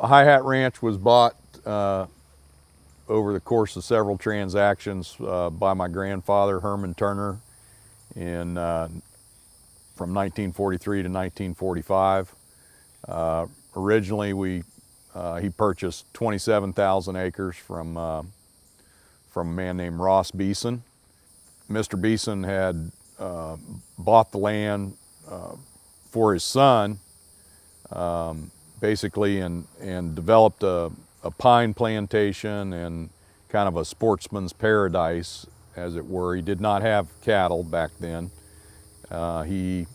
Hi-Hat Ranch was bought over the course of several transactions by my grandfather, Herman Turner, in, from 1943 to 1945. Originally, he purchased 27,000 acres from a man named Ross Beeson. Mr. Beeson had bought the land for his son, basically, and developed a pine plantation and kind of a sportsman's paradise, as it were. He did not have cattle back then. He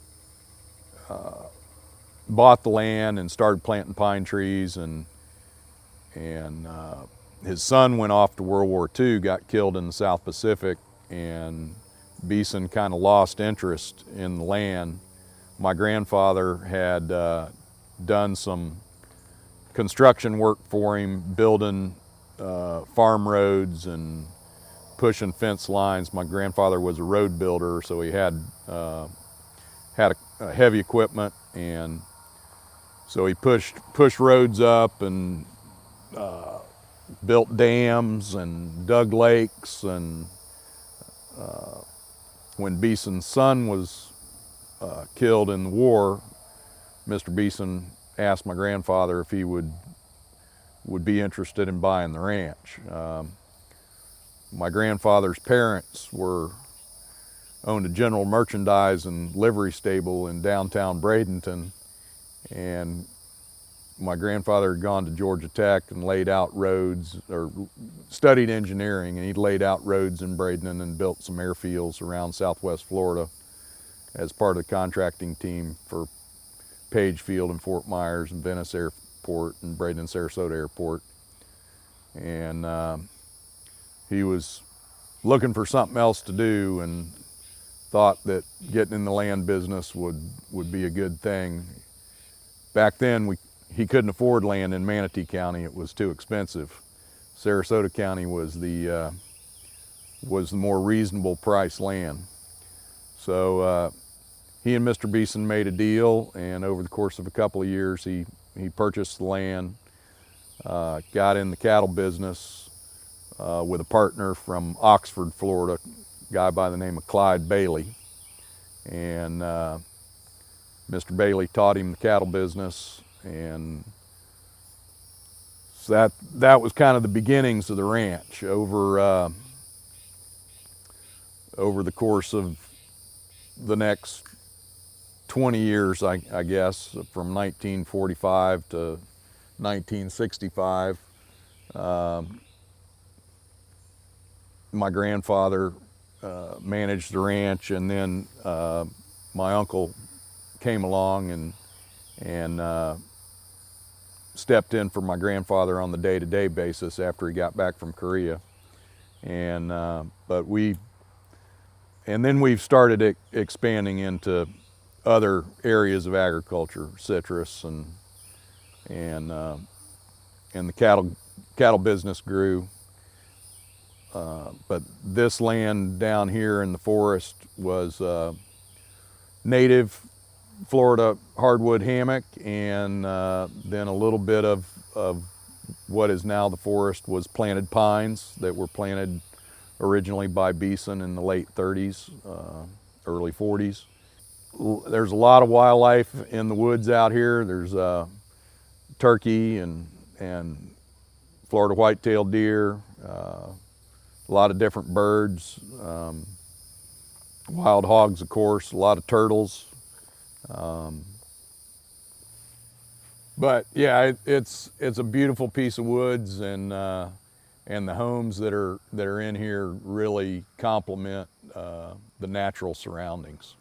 bought the land and started planting pine trees, and his son went off to World War II, got killed in the South Pacific, and Beeson kind of lost interest in the land. My grandfather had done some construction work for him, building farm roads and pushing fence lines. My grandfather was a road builder, so he had a heavy equipment, and so he pushed roads up and built dams and dug lakes. And when Beeson's son was killed in the war, Mr. Beeson asked my grandfather if he would be interested in buying the ranch. My grandfather's parents owned a general merchandise and livery stable in downtown Bradenton, and my grandfather had gone to Georgia Tech and laid out roads, or studied engineering, and he laid out roads in Bradenton and built some airfields around Southwest Florida as part of the contracting team for Page Field and Fort Myers and Venice Airport and Bradenton-Sarasota Airport. And he was looking for something else to do and thought that getting in the land business would be a good thing. Back then, he couldn't afford land in Manatee County. It was too expensive. Sarasota County was the more reasonable price land. So he and Mr. Beeson made a deal, and over the course of a couple of years, he purchased the land, got in the cattle business with a partner from Oxford, Florida, a guy by the name of Clyde Bailey. And Mr. Bailey taught him the cattle business, and so that was kind of the beginnings of the ranch. Over the course of the next 20 years, I guess, from 1945 to 1965, my grandfather managed the ranch, and then my uncle came along and stepped in for my grandfather on the day-to-day basis after he got back from Korea. And then we've started expanding into other areas of agriculture, citrus, and the cattle business grew. But this land down here in the forest was native Florida hardwood hammock, and then a little bit of what is now the forest was planted pines that were planted originally by Beeson in the late 30s, early 40s. There's a lot of wildlife in the woods out here. There's turkey and Florida white-tailed deer, a lot of different birds, wild hogs, of course, a lot of turtles. But yeah, it's a beautiful piece of woods, and the homes that are in here really complement the natural surroundings.